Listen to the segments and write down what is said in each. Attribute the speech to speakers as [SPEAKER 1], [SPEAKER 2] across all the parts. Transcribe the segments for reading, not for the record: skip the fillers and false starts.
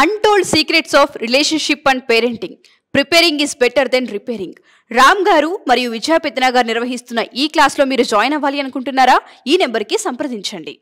[SPEAKER 1] Untold secrets of relationship and parenting preparing is better than repairing. Ram గారు మరియు విజయ పెద్దన గారు నిర్వహిస్తున్న ఈ క్లాస్లో మీరు జాయిన్ అవ్వాలి అనుకుంటున్నారా? ఈ నెంబర్కి సంప్రదించండి.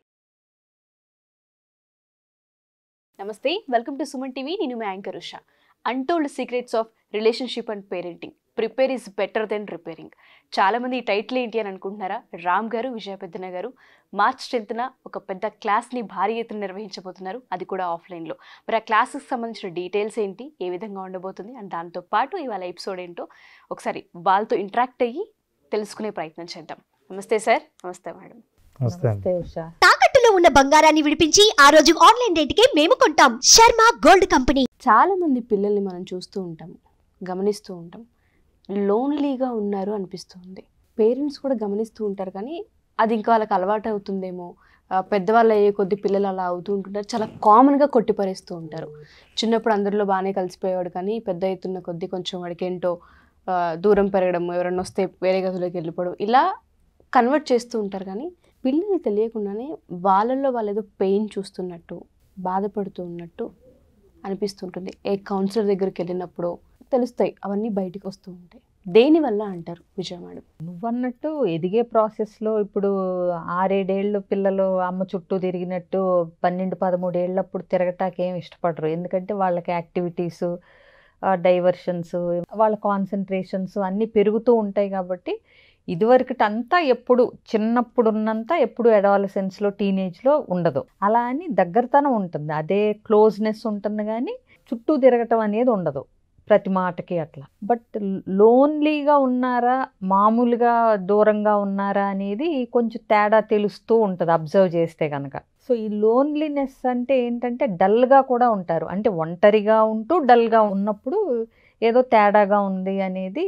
[SPEAKER 1] నమస్తే, వెల్కమ్ టు సుమన్ టీవీ. నేను మీ anchor Usha. Untold secrets of relationship and parenting prepare is better than repairing. చాలామంది ఈ టైటిల్ ఏంటి అని అనుకుంటున్నారా? రామ్ గారు, విజయ పెద్దన గారు మార్చ్ 10న ఒక పెద్ద క్లాస్ని భారీ ఎత్తున నిర్వహించబోతున్నారు, అది కూడా ఆఫ్లైన్లో. మరి ఆ క్లాస్కి సంబంధించిన డీటెయిల్స్ ఏంటి, ఏ విధంగా ఉండబోతుంది అండ్ దాంతోపాటు ఇవాళ ఎపిసోడ్ ఏంటో ఒకసారి వాళ్ళతో ఇంటరాక్ట్ అయ్యి తెలుసుకునే ప్రయత్నం చేద్దాం. నమస్తే సార్. నమస్తే మేడం.
[SPEAKER 2] నమస్తే ఉషా.
[SPEAKER 3] తాకట్టులో ఉన్న బంగారాన్ని విడిపించి ఆ రోజు ఆన్లైన్ రేటుకే మేము కొంటాం. Sharma gold company.
[SPEAKER 1] చాలా మంది పిల్లల్ని మనం చూస్తూ ఉంటాం, గమనిస్తూ ఉంటాం, లోన్లీగా ఉన్నారు అనిపిస్తుంది. పేరెంట్స్ కూడా గమనిస్తూ ఉంటారు, కానీ అది ఇంకా వాళ్ళకి అలవాటు అవుతుందేమో. పెద్దవాళ్ళు అయ్యే కొద్ది పిల్లలు అలా అవుతూ ఉంటుంటారు, చాలా కామన్గా కొట్టిపరేస్తూ ఉంటారు. చిన్నప్పుడు అందరిలో బాగానే కలిసిపోయేవాడు, కానీ పెద్ద అవుతున్న కొద్దీ కొంచెం వాడికి ఏంటో దూరం పెరగడం, ఎవరన్నా వస్తే వేరే గదిలోకి వెళ్ళిపోవడం, ఇలా కన్వర్ట్ చేస్తూ ఉంటారు. కానీ పిల్లలు తెలియకుండానే వాళ్ళల్లో వాళ్ళు ఏదో పెయిన్ చూస్తున్నట్టు, బాధపడుతూ ఉన్నట్టు అనిపిస్తుంటుంది. ఏ కౌన్సిలర్ దగ్గరికి వెళ్ళినప్పుడు తెలుస్తాయి, అవన్నీ బయటికి వస్తూ ఉంటాయి. దేనివల్ల అంటారు విజయ మేడం?
[SPEAKER 2] నువ్వన్నట్టు ఎదిగే ప్రాసెస్లో ఇప్పుడు 6-7 ఏళ్ళు పిల్లలు అమ్మ చుట్టూ తిరిగినట్టు 12-13 ఏళ్ళప్పుడు తిరగటానికి ఏం ఇష్టపడరు. ఎందుకంటే వాళ్ళకి యాక్టివిటీస్, డైవర్షన్స్, వాళ్ళ కాన్సన్ట్రేషన్స్ అన్నీ పెరుగుతూ ఉంటాయి. కాబట్టి ఇదివరకటి అంతా ఎప్పుడు చిన్నప్పుడున్నంత ఎప్పుడు అడాలసెన్స్లో, టీనేజ్లో ఉండదు. అలా అని దగ్గరతనం ఉంటుంది, అదే క్లోజ్నెస్ ఉంటుంది, కానీ చుట్టూ తిరగటం అనేది ఉండదు ప్రతి మాటకి అట్లా. బట్ లోన్లీగా ఉన్నారా, మామూలుగా దూరంగా ఉన్నారా అనేది కొంచెం తేడా తెలుస్తూ ఉంటుంది అబ్జర్వ్ చేస్తే కనుక. సో ఈ లోన్లీనెస్ అంటే ఏంటంటే డల్గా కూడా ఉంటారు. అంటే ఒంటరిగా ఉంటూ డల్గా ఉన్నప్పుడు ఏదో తేడాగా ఉంది అనేది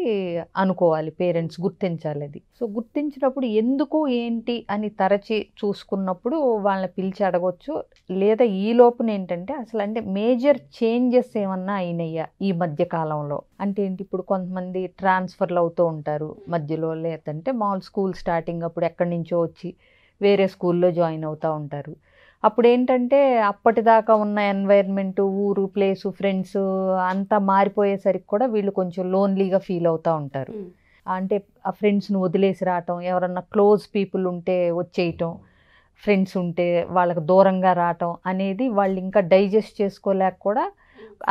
[SPEAKER 2] అనుకోవాలి, పేరెంట్స్ గుర్తించాలి అది. సో గుర్తించినప్పుడు ఎందుకు ఏంటి అని తరచి చూసుకున్నప్పుడు వాళ్ళని పిలిచి అడగొచ్చు. లేదా ఈ లోపున ఏంటంటే అసలు అంటే మేజర్ చేంజెస్ ఏమన్నా అయినాయా ఈ మధ్య కాలంలో అంటే ఏంటి, ఇప్పుడు కొంతమంది ట్రాన్స్ఫర్లు అవుతూ ఉంటారు మధ్యలో, లేదంటే మామూలు స్కూల్ స్టార్టింగ్ అప్పుడు ఎక్కడి నుంచో వచ్చి వేరే స్కూల్లో జాయిన్ అవుతూ ఉంటారు. అప్పుడు ఏంటంటే అప్పటిదాకా ఉన్న ఎన్వైర్న్మెంట్, ఊరు, ప్లేసు, ఫ్రెండ్స్ అంతా మారిపోయేసరికి కూడా వీళ్ళు కొంచెం లోన్లీగా ఫీల్ అవుతూ ఉంటారు. అంటే ఆ ఫ్రెండ్స్ని వదిలేసి రావటం, ఎవరన్నా క్లోజ్ పీపుల్ ఉంటే వచ్చేయటం, ఫ్రెండ్స్ ఉంటే వాళ్ళకి దూరంగా రావటం అనేది వాళ్ళు ఇంకా డైజెస్ట్ చేసుకోలేక కూడా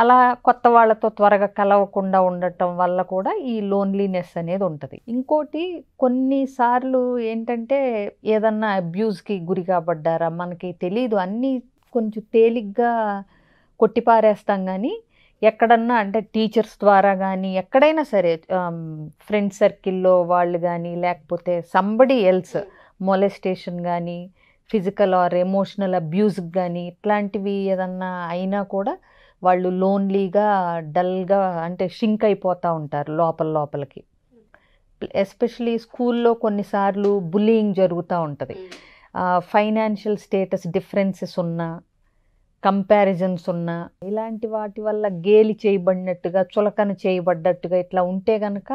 [SPEAKER 2] అలా కొత్త వాళ్ళతో త్వరగా కలవకుండా ఉండటం వల్ల కూడా ఈ లోన్లీనెస్ అనేది ఉంటుంది. ఇంకోటి, కొన్నిసార్లు ఏంటంటే ఏదన్నా అబ్యూస్కి గురి కాబడ్డారా మనకి తెలీదు, అన్నీ కొంచెం తేలిగ్గా కొట్టిపారేస్తాం. కానీ ఎక్కడన్నా అంటే టీచర్స్ ద్వారా కానీ ఎక్కడైనా సరే, ఫ్రెండ్ సర్కిల్లో వాళ్ళు కానీ, లేకపోతే సంబడి ఎల్స్ మొలెస్టేషన్ కానీ, ఫిజికల్ ఆర్ ఎమోషనల్ అబ్యూస్కి కానీ ఇట్లాంటివి ఏదన్నా అయినా కూడా వాళ్ళు లోన్లీగా, డల్గా అంటే షింక్ అయిపోతూ ఉంటారు లోపలికి. ఎస్పెషలీ స్కూల్లో కొన్నిసార్లు బుల్లింగ్ జరుగుతూ ఉంటుంది. ఫైనాన్షియల్ స్టేటస్ డిఫరెన్సెస్ ఉన్నా, కంపారిజన్స్ ఉన్నా, ఇలాంటి వాటి వల్ల గేలి చేయబడినట్టుగా, చులకన చేయబడ్డట్టుగా ఇట్లా ఉంటే కనుక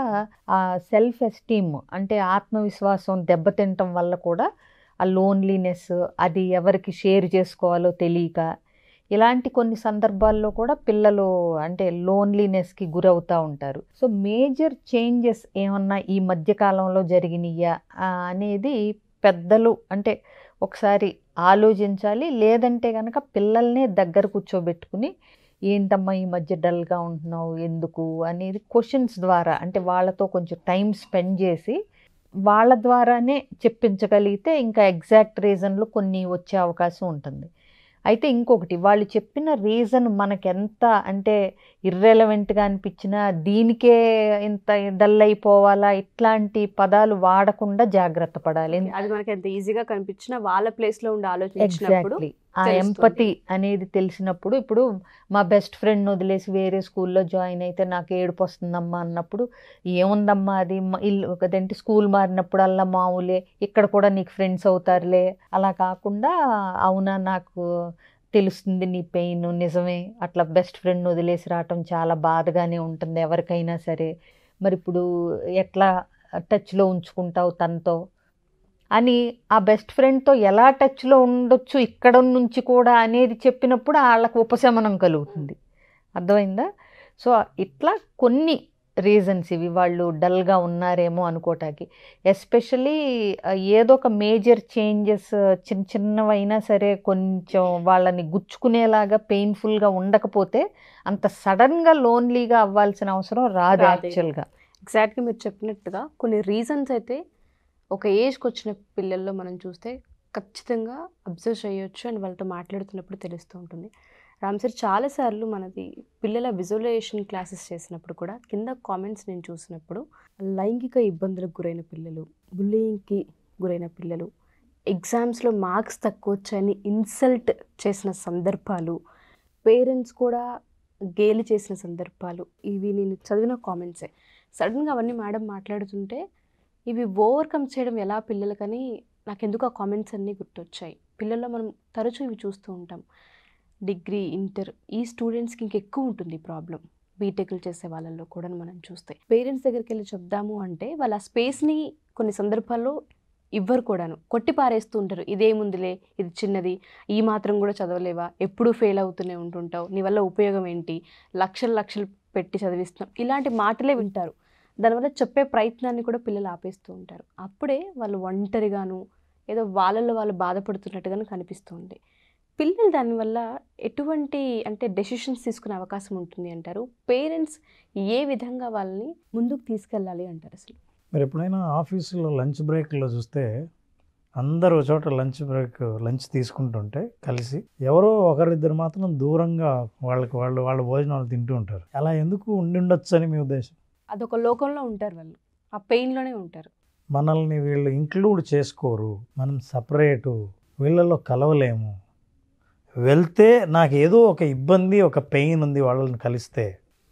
[SPEAKER 2] ఆ సెల్ఫ్ ఎస్టీమ్ అంటే ఆత్మవిశ్వాసం దెబ్బతింటం వల్ల కూడా ఆ లోన్లీనెస్, అది ఎవరికి షేర్ చేసుకోవాలో తెలియక, ఇలాంటి కొన్ని సందర్భాల్లో కూడా పిల్లలు అంటే లోన్లీనెస్కి గురవుతూ ఉంటారు. సో మేజర్ చేంజెస్ ఏమన్నా ఈ మధ్యకాలంలో జరిగినాయా అనేది పెద్దలు అంటే ఒకసారి ఆలోచించాలి. లేదంటే కనుక పిల్లల్నే దగ్గర కూర్చోబెట్టుకుని ఏంటమ్మా ఈ మధ్య డల్గా ఉంటున్నావు ఎందుకు అనేది క్వశ్చన్స్ ద్వారా, అంటే వాళ్ళతో కొంచెం టైం స్పెండ్ చేసి వాళ్ళ ద్వారానే చెప్పించగలిగితే ఇంకా ఎగ్జాక్ట్ రీజన్లు కొన్ని వచ్చే అవకాశం ఉంటుంది. అయితే ఇంకొకటి, వాళ్ళు చెప్పిన రీజన్ మనకెంత అంటే ఇర్రెలవెంట్గా అనిపించినా దీనికే ఇంత డల్ అయిపోవాలా ఇట్లాంటి పదాలు వాడకుండా జాగ్రత్త పడాలి.
[SPEAKER 1] అది మనకి ఎంత ఈజీగా కనిపించినా వాళ్ళ ప్లేస్లో ఉండి ఆలోచించినప్పుడు
[SPEAKER 2] ఆ ఎంపతి అనేది తెలిసినప్పుడు, ఇప్పుడు మా బెస్ట్ ఫ్రెండ్ వదిలేసి వేరే స్కూల్లో జాయిన్ అయితే నాకు ఏడుపు వస్తుందమ్మా అన్నప్పుడు, ఏముందమ్మా అది ఇల్లు కదంటే స్కూల్ మారినప్పుడల్లా మామూలే, ఇక్కడ కూడా నీకు ఫ్రెండ్స్ అవుతారులే, అలా కాకుండా అవునా నాకు తెలుస్తుంది నీ పెయిన్, నిజమే, అట్లా బెస్ట్ ఫ్రెండ్ వదిలేసి రావటం చాలా బాధగానే ఉంటుంది ఎవరికైనా సరే, మరి ఇప్పుడు ఎట్లా టచ్లో ఉంచుకుంటావు తనతో అని ఆ బెస్ట్ ఫ్రెండ్తో ఎలా టచ్లో ఉండొచ్చు ఇక్కడ నుంచి కూడా అనేది చెప్పినప్పుడు వాళ్ళకు ఉపశమనం కలుగుతుంది. అర్థమైందా? సో ఇట్లా కొన్ని రీజన్స్ ఇవి, వాళ్ళు డల్గా ఉన్నారేమో అనుకోవటానికి. ఎస్పెషలీ ఏదో ఒక మేజర్ చేంజెస్ చిన్న చిన్నవైనా సరే కొంచెం వాళ్ళని గుచ్చుకునేలాగా పెయిన్ఫుల్గా ఉండకపోతే అంత సడన్గా లోన్లీగా అవ్వాల్సిన అవసరం రాదు యాక్చువల్గా.
[SPEAKER 1] ఎగ్జాక్ట్గా మీరు చెప్పినట్టుగా కొన్ని రీజన్స్ అయితే ఒక ఏజ్కి వచ్చిన పిల్లల్లో మనం చూస్తే ఖచ్చితంగా అబ్జర్వ్ చేయొచ్చు అండ్ వాళ్ళతో మాట్లాడుతున్నప్పుడు తెలుస్తూ ఉంటుంది. రామ్ సార్, చాలాసార్లు మనది పిల్లల విజువలైజేషన్ క్లాసెస్ చేసినప్పుడు కూడా కింద కామెంట్స్ నేను చూసినప్పుడు లైంగిక ఇబ్బందులకు గురైన పిల్లలు, బుల్లింగ్కి గురైన పిల్లలు, ఎగ్జామ్స్లో మార్క్స్ తక్కువ వచ్చాయని ఇన్సల్ట్ చేసిన సందర్భాలు, పేరెంట్స్ కూడా గేలి చేసిన సందర్భాలు, ఇవి నేను చదివిన కామెంట్సే. సడన్గా అవన్నీ మేడం మాట్లాడుతుంటే ఇవి ఓవర్కమ్ చేయడం ఎలా పిల్లలకని నాకెందుకు ఆ కామెంట్స్ అన్నీ గుర్తొచ్చాయి. పిల్లల్లో మనం తరచూ ఇవి చూస్తూ ఉంటాం. డిగ్రీ, ఇంటర్ ఈ స్టూడెంట్స్కి ఇంకెక్కువ ఉంటుంది ప్రాబ్లం. బీటెక్లు చేసే వాళ్ళల్లో కూడా మనం చూస్తే పేరెంట్స్ దగ్గరికి వెళ్ళి చెప్దాము అంటే వాళ్ళ ఆ స్పేస్ని కొన్ని సందర్భాల్లో ఇవ్వరు కూడాను, కొట్టి పారేస్తూ ఉంటారు. ఇదేముందిలే, ఇది చిన్నది, ఈ మాత్రం కూడా చదవలేవా, ఎప్పుడూ ఫెయిల్ అవుతూనే ఉంటుంటావు, నీ వల్ల ఉపయోగం ఏంటి, లక్షలు లక్షలు పెట్టి చదివిస్తున్నాం, ఇలాంటి మాటలే వింటారు. దానివల్ల చెప్పే ప్రయత్నాన్ని కూడా పిల్లలు ఆపేస్తూ ఉంటారు. అప్పుడే వాళ్ళు ఒంటరిగాను ఏదో వాళ్ళల్లో వాళ్ళు బాధపడుతున్నట్టుగాను కనిపిస్తుంది. పిల్లలు దానివల్ల ఎటువంటి అంటే డెసిషన్స్ తీసుకునే అవకాశం ఉంటుంది అంటారు? పేరెంట్స్ ఏ విధంగా వాళ్ళని ముందుకు తీసుకెళ్ళాలి అంటారు అసలు?
[SPEAKER 4] మీరు ఎప్పుడైనా ఆఫీసులో లంచ్ బ్రేక్లో చూస్తే అందరూ చోట లంచ్ తీసుకుంటుంటే కలిసి ఎవరో ఒకరిద్దరు మాత్రం దూరంగా వాళ్ళ భోజనాలు తింటూ ఉంటారు. అలా ఎందుకు ఉండొచ్చు అని మీ ఉద్దేశం?
[SPEAKER 1] అదొక లోకంలో ఉంటారు, వాళ్ళు ఆ పెయిన్లోనే ఉంటారు.
[SPEAKER 4] మనల్ని వీళ్ళు ఇంక్లూడ్ చేసుకోరు, మనం సపరేటు, వీళ్ళలో కలవలేము. వెళ్తే నాకు ఏదో ఒక ఇబ్బంది, ఒక పెయిన్ ఉంది వాళ్ళని కలిస్తే,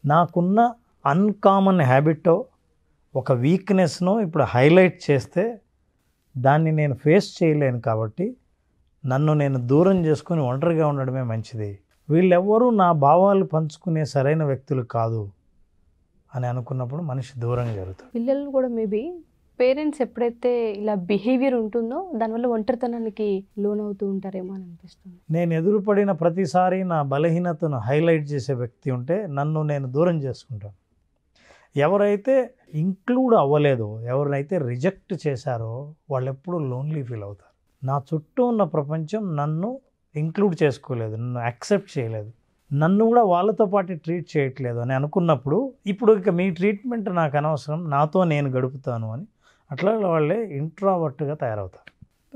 [SPEAKER 4] నాకున్న అన్కామన్ హ్యాబిటో ఒక వీక్నెస్నో ఇప్పుడు హైలైట్ చేస్తే దాన్ని నేను ఫేస్ చేయలేను. కాబట్టి నన్ను నేను దూరం చేసుకొని ఒంటరిగా ఉండడమే మంచిది. వీళ్ళెవ్వరూ నా భావాలు పంచుకునే సరైన వ్యక్తులు కాదు అని అనుకున్నప్పుడు మనిషి దూరంగా జరుగుతాడు.
[SPEAKER 1] పిల్లలు కూడా మేబీ పేరెంట్స్ ఎప్పుడైతే ఇలా బిహేవియర్ ఉంటుందో దానివల్ల ఒంటరితనానికి లోనవుతూ ఉంటారేమో అని అనిపిస్తుంది.
[SPEAKER 4] నేను ఎదురుపడిన ప్రతిసారి నా బలహీనతను హైలైట్ చేసే వ్యక్తి ఉంటే నన్ను నేను దూరం చేసుకుంటాను. ఎవరైతే ఇంక్లూడ్ అవ్వలేదో, ఎవరినైతే రిజెక్ట్ చేశారో వాళ్ళు ఎప్పుడూ లోన్లీ ఫీల్ అవుతారు. నా చుట్టూ ఉన్న ప్రపంచం నన్ను ఇంక్లూడ్ చేసుకోలేదు, నన్ను యాక్సెప్ట్ చేయలేదు, నన్ను కూడా వాళ్ళతో పాటు ట్రీట్ చేయట్లేదు అని అనుకున్నప్పుడు ఇప్పుడు ఇక మీ ట్రీట్మెంట్ నాకు అనవసరం, నాతో నేను గడుపుతాను అని అట్లా వాళ్ళే ఇంట్రావర్ట్గా తయారవుతారు.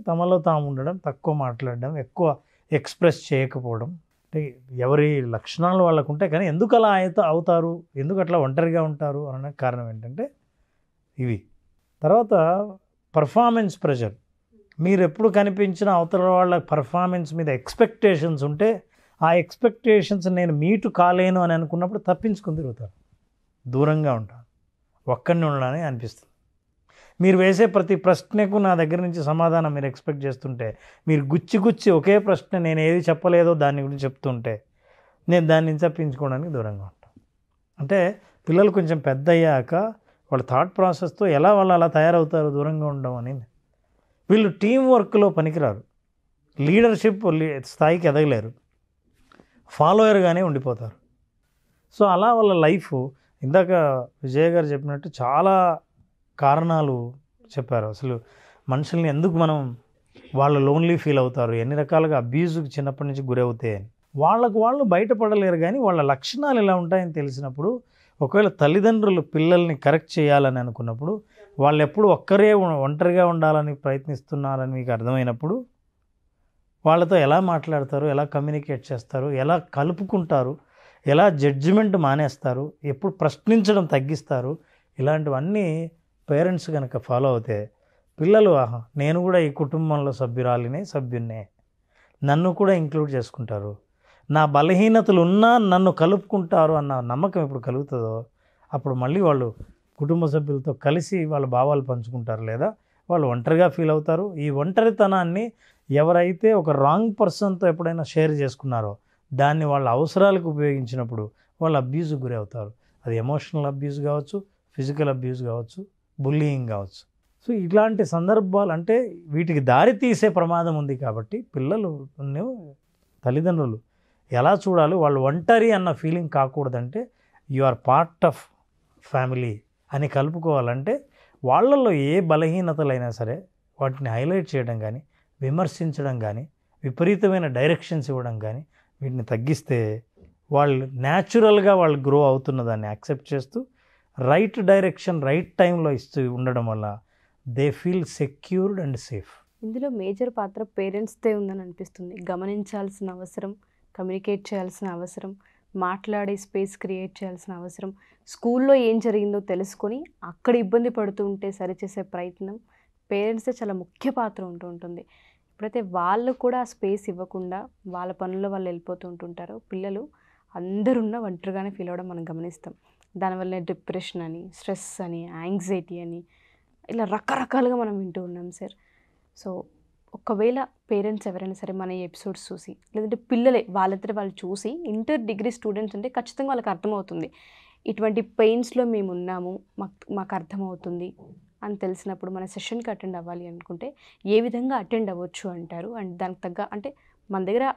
[SPEAKER 4] తమలో తాము ఉండడం, తక్కువ మాట్లాడడం, ఎక్కువ ఎక్స్ప్రెస్ చేయకపోవడం. అంటే ఎవరి లక్షణాలు వాళ్ళకు ఉంటాయి, కానీ ఎందుకు అలా అవుతారు, ఎందుకు అట్లా ఒంటరిగా ఉంటారు అనే కారణం ఏంటంటే ఇవి. తర్వాత పర్ఫార్మెన్స్ ప్రెషర్. మీరు ఎప్పుడు కనిపించిన అవతల వాళ్ళ పర్ఫార్మెన్స్ మీద ఎక్స్పెక్టేషన్స్ ఉంటే ఆ ఎక్స్పెక్టేషన్స్ నేను మీట్ కాలేను అని అనుకున్నప్పుడు తప్పించుకుని తిరుగుతారు, దూరంగా ఉంటాను, ఒక్కడిని ఉండడానికి అనిపిస్తుంది. మీరు వేసే ప్రతి ప్రశ్నకు నా దగ్గర నుంచి సమాధానం మీరు ఎక్స్పెక్ట్ చేస్తుంటే, మీరు గుచ్చి ఒకే ప్రశ్న నేను ఏది చెప్పలేదో దాని గురించి చెప్తుంటే నేను దాన్ని నుంచి తప్పించుకోవడానికి దూరంగా ఉంటాను. అంటే పిల్లలు కొంచెం పెద్ద అయ్యాక వాళ్ళ థాట్ ప్రాసెస్తో ఎలా వాళ్ళు అలా తయారవుతారు దూరంగా ఉండడం అని. వీళ్ళు టీం వర్క్లో పనికిరారు, లీడర్షిప్ స్థాయికి ఎదగలేరు, ఫాలోయర్గానే ఉండిపోతారు. సో అలా వాళ్ళ లైఫ్, ఇందాక విజయ్ గారు చెప్పినట్టు చాలా కారణాలు చెప్పారు. అసలు మనుషుల్ని ఎందుకు వాళ్ళు లోన్లీ ఫీల్ అవుతారు, ఎన్ని రకాలుగా అబ్యూజ్కి చిన్నప్పటి నుంచి గురవుతాయి అని వాళ్ళు బయటపడలేరు. కానీ వాళ్ళ లక్షణాలు ఎలా ఉంటాయని తెలిసినప్పుడు, ఒకవేళ తల్లిదండ్రులు పిల్లల్ని కరెక్ట్ చేయాలని అనుకున్నప్పుడు, వాళ్ళు ఎప్పుడు ఒంటరిగా ఉండాలని ప్రయత్నిస్తున్నారని మీకు అర్థమైనప్పుడు వాళ్ళతో ఎలా మాట్లాడతారు, ఎలా కమ్యూనికేట్ చేస్తారు, ఎలా కలుపుకుంటారు, ఎలా జడ్జిమెంట్ మానేస్తారు, ఎప్పుడు ప్రశ్నించడం తగ్గిస్తారు, ఇలాంటివన్నీ పేరెంట్స్ కనుక ఫాలో అవుతే పిల్లలు నేను కూడా ఈ కుటుంబంలో సభ్యున్నే, నన్ను కూడా ఇంక్లూడ్ చేసుకుంటారు, నా బలహీనతలు ఉన్నా నన్ను కలుపుకుంటారు అన్న నమ్మకం ఎప్పుడు కలుగుతుందో అప్పుడు మళ్ళీ వాళ్ళు కుటుంబ సభ్యులతో కలిసి వాళ్ళ భావాలు పంచుకుంటారు, లేదా వాళ్ళు ఒంటరిగా ఫీల్ అవుతారు. ఈ ఒంటరితనాన్ని ఎవరైతే ఒక రాంగ్ పర్సన్తో ఎప్పుడైనా షేర్ చేసుకున్నారో దాన్ని వాళ్ళ అవసరాలకు ఉపయోగించినప్పుడు వాళ్ళు అబ్యూజ్కి గురి అవుతారు. అది ఎమోషనల్ అబ్యూజ్ కావచ్చు, ఫిజికల్ అబ్యూజ్ కావచ్చు, బుల్లీయింగ్ కావచ్చు. సో ఇలాంటి సందర్భాలు అంటే వీటికి దారి తీసే ప్రమాదం ఉంది కాబట్టి పిల్లలు తల్లిదండ్రులు ఎలా చూడాలి, వాళ్ళు ఒంటరి అన్న ఫీలింగ్ కాకూడదంటే you are part of family అని కలుపుకోవాలంటే వాళ్ళల్లో ఏ బలహీనతలైనా సరే వాటిని హైలైట్ చేయడం కానీ, విమర్శించడం కానీ, విపరీతమైన డైరెక్షన్స్ ఇవ్వడం కానీ వీటిని తగ్గిస్తే వాళ్ళు న్యాచురల్గా వాళ్ళు గ్రో అవుతున్న దాన్ని యాక్సెప్ట్ చేస్తూ రైట్ డైరెక్షన్ రైట్ టైంలో ఇస్తూ ఉండడం వల్ల they feel secured and safe.
[SPEAKER 1] ఇందులో మేజర్ పాత్ర పేరెంట్స్దే ఉందని అనిపిస్తుంది. గమనించాల్సిన అవసరం, కమ్యూనికేట్ చేయాల్సిన అవసరం, మాట్లాడే స్పేస్ క్రియేట్ చేయాల్సిన అవసరం, స్కూల్లో ఏం జరిగిందో తెలుసుకొని అక్కడ ఇబ్బంది పడుతూ ఉంటే సరిచేసే ప్రయత్నం పేరెంట్స్దే చాలా ముఖ్య పాత్ర ఉంటుంది. ఎప్పుడైతే వాళ్ళు కూడా ఆ స్పేస్ ఇవ్వకుండా వాళ్ళ పనుల్లో వాళ్ళు వెళ్ళిపోతూ ఉంటుంటారో పిల్లలు అందరున్న ఒంటరిగానే ఫీల్ అవ్వడం మనం గమనిస్తాం. దానివల్ల డిప్రెషన్ అని, స్ట్రెస్ అని, యాంగ్జైటీ అని ఇలా రకరకాలుగా మనం వింటూ ఉన్నాం సార్. సో ఒకవేళ పేరెంట్స్ ఎవరైనా సరే మన ఈ ఎపిసోడ్స్ చూసి, లేదంటే పిల్లలే వాళ్ళంతట వాళ్ళు చూసి ఇంటర్ డిగ్రీ స్టూడెంట్స్ ఉంటే ఖచ్చితంగా వాళ్ళకి అర్థమవుతుంది ఇటువంటి పెయిన్స్లో మేము ఉన్నాము, మాకు అర్థమవుతుంది అని తెలిసినప్పుడు మన సెషన్కి అటెండ్ అవ్వాలి అనుకుంటే ఏ విధంగా అటెండ్ అవ్వచ్చు అంటారు? అండ్ దానికి తగ్గ అంటే మన దగ్గర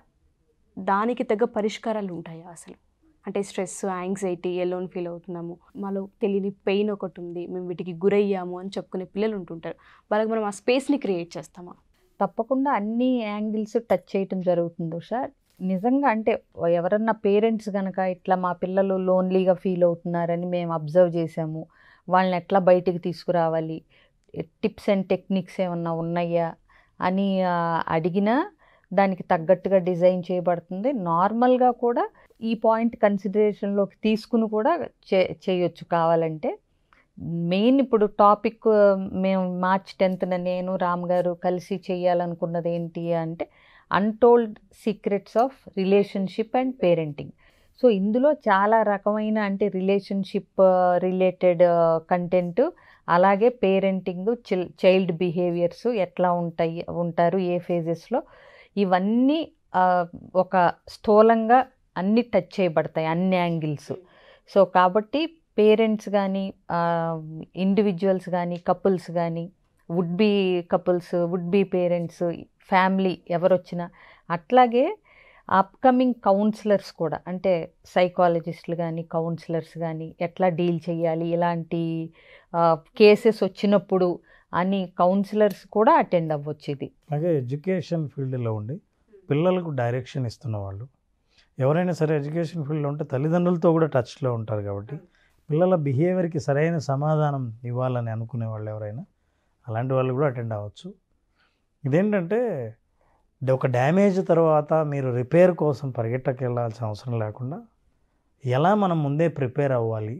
[SPEAKER 1] దానికి తగ్గ పరిష్కారాలు ఉంటాయా అసలు? అంటే స్ట్రెస్, యాంగ్జైటీ, ఎలోన్ ఫీల్ అవుతున్నాము, మాలో తెలియని పెయిన్ ఒకటి ఉంది, మేము వీటికి గురయ్యాము అని చెప్పుకునే పిల్లలు ఉంటుంటారు. వాళ్ళకి మనం ఆ స్పేస్ని క్రియేట్ చేస్తామా?
[SPEAKER 2] తప్పకుండా అన్ని యాంగిల్స్ టచ్ చేయటం జరుగుతుంది సార్. నిజంగా అంటే ఎవరన్నా పేరెంట్స్ కనుక ఇట్లా మా పిల్లలు లోన్లీగా ఫీల్ అవుతున్నారని మేము అబ్జర్వ్ చేసాము, వాళ్ళని ఎట్లా బయటికి తీసుకురావాలి, టిప్స్ అండ్ టెక్నిక్స్ ఏమన్నా ఉన్నాయా అని అడిగినా దానికి తగ్గట్టుగా డిజైన్ చేయబడుతుంది. నార్మల్గా కూడా ఈ పాయింట్ కన్సిడరేషన్లోకి తీసుకుని కూడా చేయొచ్చు కావాలంటే. మెయిన్ ఇప్పుడు టాపిక్ మేము మార్చ్ 10th నేను రామ్ గారు కలిసి చేయాలనుకున్నది ఏంటి అంటే untold secrets of relationship and parenting. So ఇందులో చాలా రకమైన అంటే రిలేషన్షిప్ రిలేటెడ్ కంటెంట్, అలాగే పేరెంటింగ్, చైల్డ్ బిహేవియర్స్ ఎట్లా ఉంటారు ఏ ఫేజెస్లో, ఇవన్నీ ఒక స్థూలంగా అన్ని టచ్ చేయబడతాయి అన్ని యాంగిల్స్. సో కాబట్టి పేరెంట్స్ కానీ, ఇండివిజువల్స్ కానీ, కపుల్స్ కానీ, would be couples, would be parents, family ఎవరు వచ్చినా, అట్లాగే అప్కమింగ్ కౌన్సిలర్స్ కూడా అంటే సైకాలజిస్టులు కానీ కౌన్సిలర్స్ కానీ ఎట్లా డీల్ చేయాలి ఇలాంటి కేసెస్ వచ్చినప్పుడు అని కౌన్సిలర్స్ కూడా అటెండ్ అవ్వచ్చు. ఇది
[SPEAKER 4] అలాగే ఎడ్యుకేషన్ ఫీల్డ్లో ఉండి పిల్లలకు డైరెక్షన్ ఇస్తున్న వాళ్ళు ఎవరైనా సరే ఎడ్యుకేషన్ ఫీల్డ్లో ఉంటే తల్లిదండ్రులతో కూడా టచ్లో ఉంటారు కాబట్టి పిల్లల బిహేవియర్కి సరైన సమాధానం ఇవ్వాలని అనుకునే వాళ్ళు ఎవరైనా అలాంటి వాళ్ళు కూడా అటెండ్ అవ్వచ్చు. ఇదేంటంటే ఒక డ్యామేజ్ తర్వాత మీరు రిపేర్ కోసం పరిగెట్టకెళ్ళాల్సిన అవసరం లేకుండా ఎలా మనం ముందే ప్రిపేర్ అవ్వాలి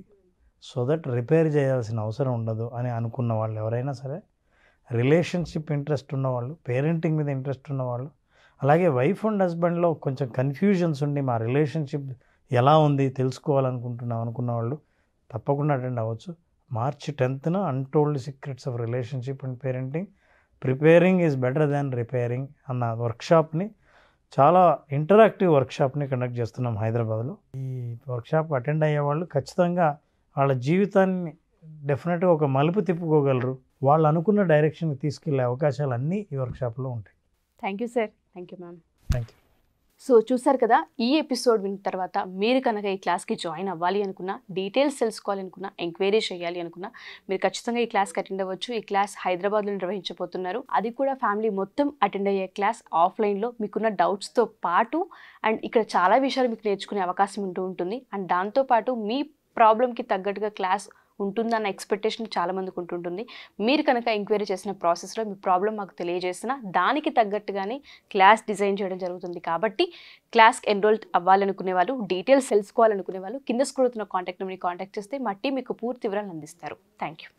[SPEAKER 4] సో దట్ రిపేర్ చేయాల్సిన అవసరం ఉండదు అని అనుకున్న వాళ్ళు ఎవరైనా సరే, రిలేషన్షిప్ ఇంట్రెస్ట్ ఉన్నవాళ్ళు, పేరెంటింగ్ మీద ఇంట్రెస్ట్ ఉన్నవాళ్ళు, అలాగే వైఫ్ అండ్ హస్బెండ్లో కొంచెం కన్ఫ్యూజన్స్ ఉండి మా రిలేషన్షిప్ ఎలా ఉంది తెలుసుకోవాలనుకుంటున్నాం అనుకున్న వాళ్ళు తప్పకుండా అటెండ్ అవ్వచ్చు. March 10th untold secrets of relationship and parenting, preparing is better than repairing అన్న వర్క్షాప్ని, చాలా ఇంటరాక్టివ్ వర్క్షాప్ని కండక్ట్ చేస్తున్నాం హైదరాబాద్లో. ఈ వర్క్షాప్ అటెండ్ అయ్యే వాళ్ళు ఖచ్చితంగా వాళ్ళ జీవితాన్ని డెఫినెట్గా ఒక మలుపు తిప్పుకోగలరు. వాళ్ళు అనుకున్న డైరెక్షన్కి తీసుకెళ్లే అవకాశాలు అన్నీ ఈ వర్క్షాప్లో ఉంటాయి.
[SPEAKER 1] Thank you sir. Thank you ma'am.
[SPEAKER 4] Thank you.
[SPEAKER 1] So చూసారు కదా, ఈ ఎపిసోడ్ విన్న తర్వాత మీరు కనుక ఈ క్లాస్కి జాయిన్ అవ్వాలి అనుకున్నా, డీటెయిల్స్ తెలుసుకోవాలనుకున్నా, ఎంక్వైరీ చేయాలి అనుకున్నా మీరు ఖచ్చితంగా ఈ క్లాస్కి అటెండ్ అవ్వచ్చు. ఈ క్లాస్ హైదరాబాద్లో నిర్వహించబోతున్నారు. అది కూడా ఫ్యామిలీ మొత్తం అటెండ్ అయ్యే క్లాస్. ఆఫ్లైన్లో మీకున్న డౌట్స్తో పాటు అండ్ ఇక్కడ చాలా విషయాలు మీకు నేర్చుకునే అవకాశం ఉంటుంది. అండ్ దాంతోపాటు మీ ప్రాబ్లంకి తగ్గట్టుగా క్లాస్ ఉంటుందన్న ఎక్స్పెక్టేషన్ చాలామందికి ఉంటుంటుంది. మీరు కనుక ఎంక్వైరీ చేసిన ప్రాసెస్లో మీ ప్రాబ్లం మాకు తెలియజేసినా దానికి తగ్గట్టుగానే క్లాస్ డిజైన్ చేయడం జరుగుతుంది. కాబట్టి క్లాస్కి ఎన్రోల్ అవ్వాలనుకునే వాళ్ళు, డీటెయిల్స్ తెలుసుకోవాలనుకునే వాళ్ళు కింద స్క్రోల్ అవుతున్న కాంటాక్ట్ నెంబర్ని కాంటాక్ట్ చేస్తే మా టీం మీకు పూర్తి వివరాలు అందిస్తారు. Thank you.